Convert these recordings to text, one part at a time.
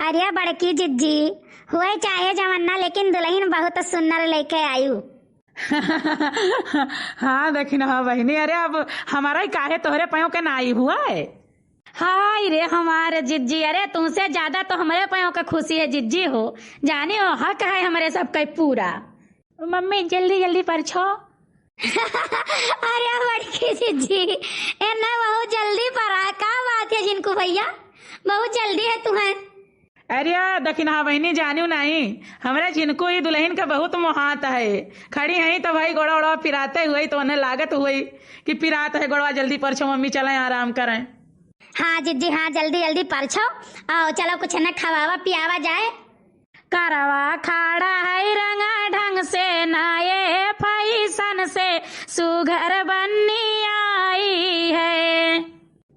अरे बड़की जिज्जी हुए चाहे जवन्ना, लेकिन दुल्हन बहुत सुंदर लेके आयु। हाँ देखी ना बहनी, अरे अब हमारा ही काहे तोहरे पयों के नाई हुआ है। हाय रे हमारे जिज्जी, अरे तुमसे ज्यादा तो हमारे पयों का खुशी है जिज्जी हो, जाने हो हक है हमारे सबका पूरा। मम्मी जल्दी जल्दी परछो। अरे बड़की जिज्जी ना बहुत जल्दी पड़ा, का बात है जिनको भैया, बहुत जल्दी है तुम्हें। अरे देखी ना बहनी, जानियो नहीं हमारे जिनको ही दुल्हन का बहुत मोहात है। खड़ी है तो भाई गोड़ा ओड़ा पिराते हुए तो उन्हें लागत हुई कि पिरात है गोड़वा, जल्दी परछो मम्मी, चलें आराम करें। हाँ जिज्जी हाँ, जल्दी जल्दी परछो आओ, चलो कुछ न खवावा पियावा जाए। करवा खाड़ा है रंगा ढंग से, नाये फैशन से सुघर बन्नी आई है।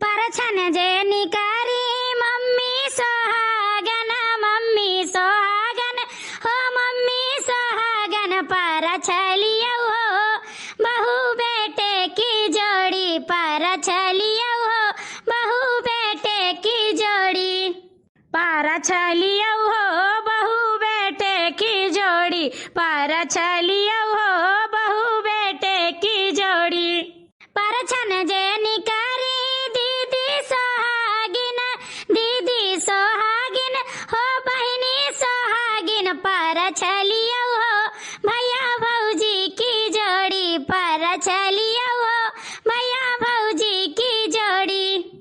परछन जे निकारी मम्मी सोहागन, मम्मी सोहागन हो, मम्मी सोहागन परछलिया हो, बहू बेटे की जोड़ी परछलिया हो, बहू बेटे की जोड़ी परछलिया हो, बहू बेटे की जोड़ी परछलिया हो, बहू बेटे की जोड़ी। परछन जे निकारी दीदी सोहागिन, दीदी सोहागिन हो, बहिनी सोहागिन परछलिया हो, भैया भौजी की जोड़ी परछलिया हो, भैया भौजी की जोड़ी।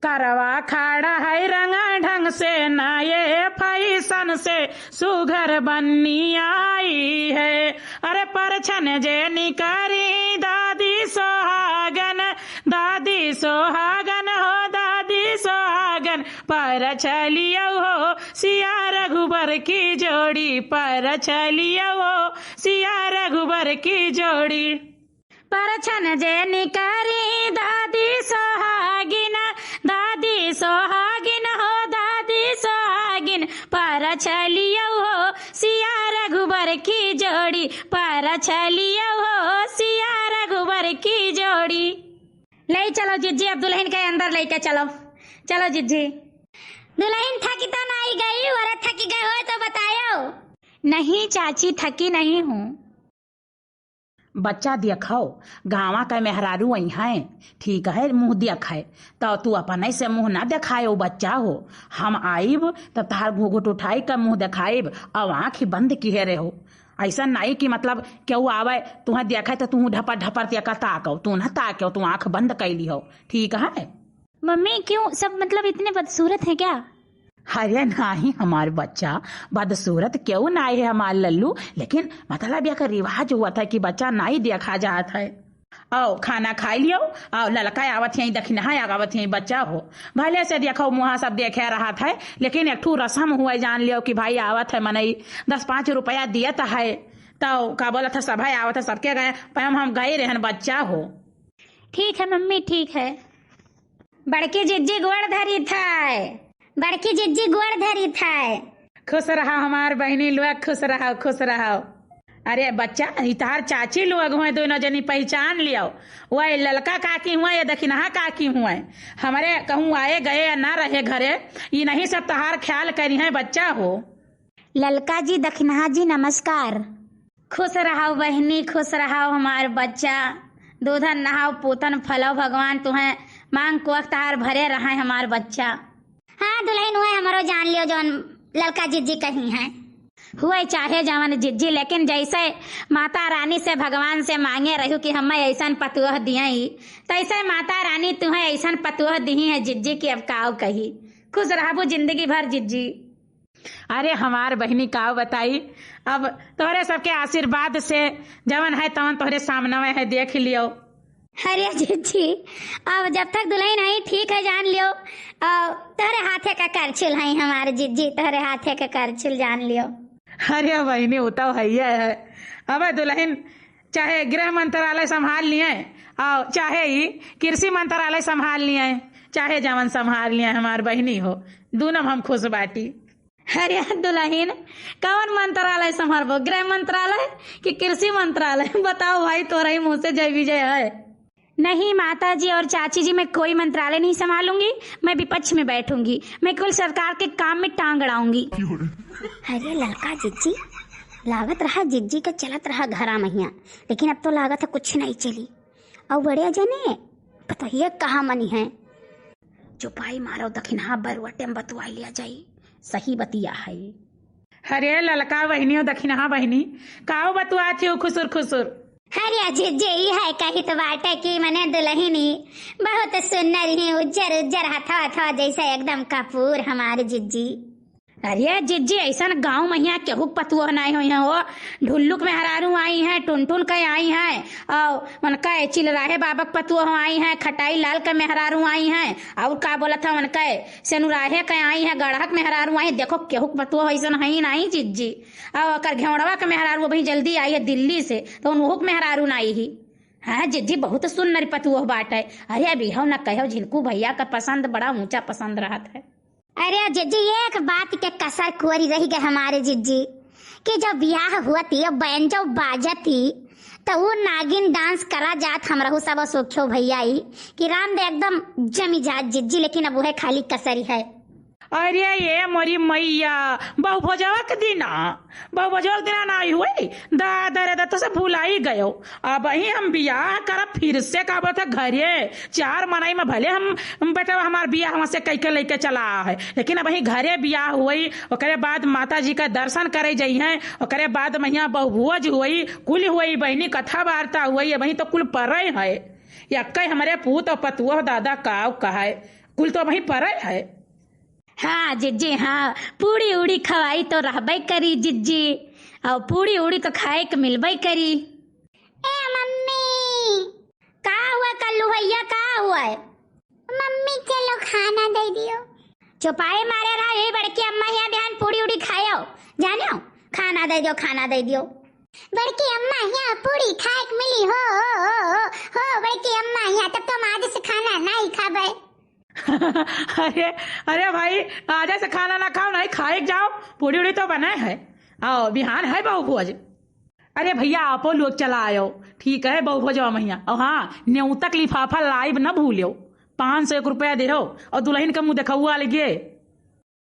करवा खाड़ा है रंगा ढंग से, नाये फैशन से सुघर बन्नी आई है। अरे परछन जे निकारी दादी सोहागन, दादी सोहागन हो, दादी सोहागन परछलिया हो, सिया रघुबर की जोड़ी परछलिया हो, सिया रघुबर की जोड़ी। परछन जे निकारी दादी सोहागिन, दादी सोहागिन हो, दादी सोहागिन परछलिया हो, सिया रघुबर की जोड़ी परछलिया हो, सिया रघुबर की जोड़ी। ले चलो जिज्जी, अब दुल्हन के अंदर लेके चलो, चलो जिज्जी। दुल्हन थकी तो नहीं गई, और थकी गए हो तो बताओ। नहीं चाची थकी नहीं हूँ। बच्चा दिखाओ, गाँवा का मेहरारू आई है, ठीक है मुंह दिखाए तो तू अपन से मुंह ना दिखाए, वो बच्चा हो। हम आइब तब तार घूंघट उठाई का मुंह दिखाइब, अब आँख ही बंद किए रहो। ऐसा नहीं कि मतलब क्यों आवे तुम्हें देखा तो तू ढपर ढपर तिया ताको, तू ना ताको, तू आँख बंद कैली हो, ठीक है। मम्मी क्यों सब मतलब इतने बदसूरत है क्या? अरे नहीं हमार बच्चा बदसूरत क्यों नहीं है हमार लल्लू, लेकिन मतलब यह रिवाज हुआ था कि बच्चा नहीं देखा जाता है। आओ खाना खा लियो, आओ ललका आवत यही दखिना आवत यही बच्चा हो, भले से देखो मुहा सब देखे रहा था, लेकिन एक ठू रस्म हुआ जान लियो कि भाई आवत है मनई 10-5 रुपया दिया है, तो का बोला था सब आवत है, सबके गए पैम हम गए रहन बच्चा हो। ठीक है मम्मी ठीक है। बड़की जिज्जी गोड़ धरी था, बड़की जिज्जी गोड़ धरी था। खुश रहा हमार बहनी लोग, खुश रहो खुश रहो। अरे बच्चा इतार चाची लोग हुए, दोनों जनी पहचान लियो, वह ललका काकी हुआ या दखिनहा काकी हुआ, हमारे कहूँ आए गए या ना रहे घरे, ये नहीं सब तहार ख्याल करी है बच्चा हो। ललका जी दखिनहा जी नमस्कार। खुश रहो बहनी खुश रहो हमार बच्चा, दूधन नहाओ पूतन फलो, भगवान तुम्हें मांग को तहार भरे रहा हमार बच्चा। हाँ दुल्हन हुए हमारो जान लियो, जो ललका जिज्जी कही है हुए चाहे जवन जिज्जी, लेकिन जैसे माता रानी से भगवान से मांगे रहू कि हमें ऐसा पतुह दिए, तैसे माता रानी तुम्हें ऐसा पतुह दी है जिज्जी की, अब काव कही। खुश रहबू जिंदगी भर जिज्जी। अरे हमार बहनी काव बताई, अब तोहरे सबके आशीर्वाद से जवन है तवन तोहरे सामने है, देख लियो। अरे जिज्जी अब जब तक दुल्हन आई ठीक है जान लियो, तोहरे हाथे का करछुल है हमारे जिज्जी, तोहरे हाथे का करछुल जान लियो। अरे बहनी होता है, अब दुल्हन चाहे गृह मंत्रालय संभाल लिए और चाहे ही कृषि मंत्रालय संभाल लिए, चाहे जवन संभाल लिए, हमार बहनी हो, दोनों हम खुश बाटी। अरे दुल्हन कौन मंत्रालय संभालबो, गृह मंत्रालय कि कृषि मंत्रालय? बताओ भाई, तोरा ही मुँह से जय विजय है। नहीं माता जी और चाची जी, मैं कोई मंत्रालय नहीं संभालूंगी, मैं विपक्ष में बैठूंगी, मैं केवल सरकार के काम में टांग अड़ाऊंगी। अरे लड़का जिज्जी, लागत रहा जिज्जी का चलत रहा घरा महिया, लेकिन अब तो लागत है कुछ नहीं चली। और बड़े जने पता ही कहाँ मनी है। चुपाई मारो दखिनहा बरवटे में बतुआई लिया जाई, सही बतिया है। अरे ललका बहनी और दखिनहा बहनी काओ बतुआ थी खुसुर खुसुर। अरे जिज्जी ये है कही तो बाटे की मने दुल्हनी बहुत सुंदर ही, उज्जर उज्जर हथा हथा जैसा एकदम कपूर हमारे जिज्जी। अरे जिज्जी ऐसा गांव महिया केहू पतुआ नहीं हुई है, वो ढुल्लुक में हरारू आई हैं, टुनटुन के आई हैं, और उनका चिलराहे बाबक पतुआ आई हैं, खटाई लाल के मेहरारू आई हैं, और का बोला था उनका सेनुराहे के आई हैं, गढ़क मेहरारू आई। देखो केहू पतुआ ऐसा नहीं नहीं जिज्जी। और अकर घेवड़वा के मेहरारू अभी जल्दी आई है दिल्ली से, तो उनहुक मेहरारू नहीं ही। हाँ जिज्जी बहुत सुंदर पतुआ बाटे। अरे अभी हो न कहो झिलकू भैया का पसंद बड़ा ऊंचा पसंद रहा है। अरे जिज्जी एक बात के कसर कुरी रही गए हमारे जिज्जी कि जब ब्याह हुआ थी और बैंड जब बाजा थी तो वो नागिन डांस करा जात हम रहू सब सोख्यो भैया ही कि राम दे एकदम जमी जात जिज्जी, लेकिन अब वो है खाली कसरी है। अरे ये मोरी मैया बहु भोजवा के दिना ना आई हुई दादा रे तो से भुलाई गयो। अब ही हम बियाह करब फिर से का बोलते घरे 4 मनाई में भले हम बेटा हमार बियाह वहां से कई के लेके चला है, लेकिन अब ही घरे बियाह हुई, ओकरे बाद माता जी का दर्शन करे जाइ हैं, ओकरे बाद मैया बहुभुज हुई, कुल हुई बहनी कथा वार्ता हुई, वही तो कुल परे है। या कई हमारे पूत और पतुआ दादा काव कहा कुल तो वही परे है। हाँ जिज्जी हाँ, पूड़ी उड़ी खवाई तो रहबे करी जिज्जी, और पूड़ी उड़ी तो खाए के मिलबे करी। ए मम्मी का हुआ कल्लू भैया का हुआ है? मम्मी चलो खाना दे दियो। चुपाए मारे रहा यही बड़की अम्मा यहाँ ध्यान पूड़ी उड़ी खायो जानो, खाना दे दियो खाना दे दियो। बड़की अम्मा यहाँ पूड़ी खाए के मिली हो बड़की अम्मा यहाँ, तब तो हम आज से खाना नहीं खाबे। अरे अरे भाई आज से खाना ना खाओ नहीं खाए जाओ, पूरी उड़ी तो बने है, आओ बिहान है बहु भोज। अरे भैया आपो लोग चला आयो, ठीक है बहु भोज मैया। और हाँ न्यूतक लिफाफा लाइव न भूलियो, 501 रुपया दे और दुल्हन का मुँह देखा हुआ लगे।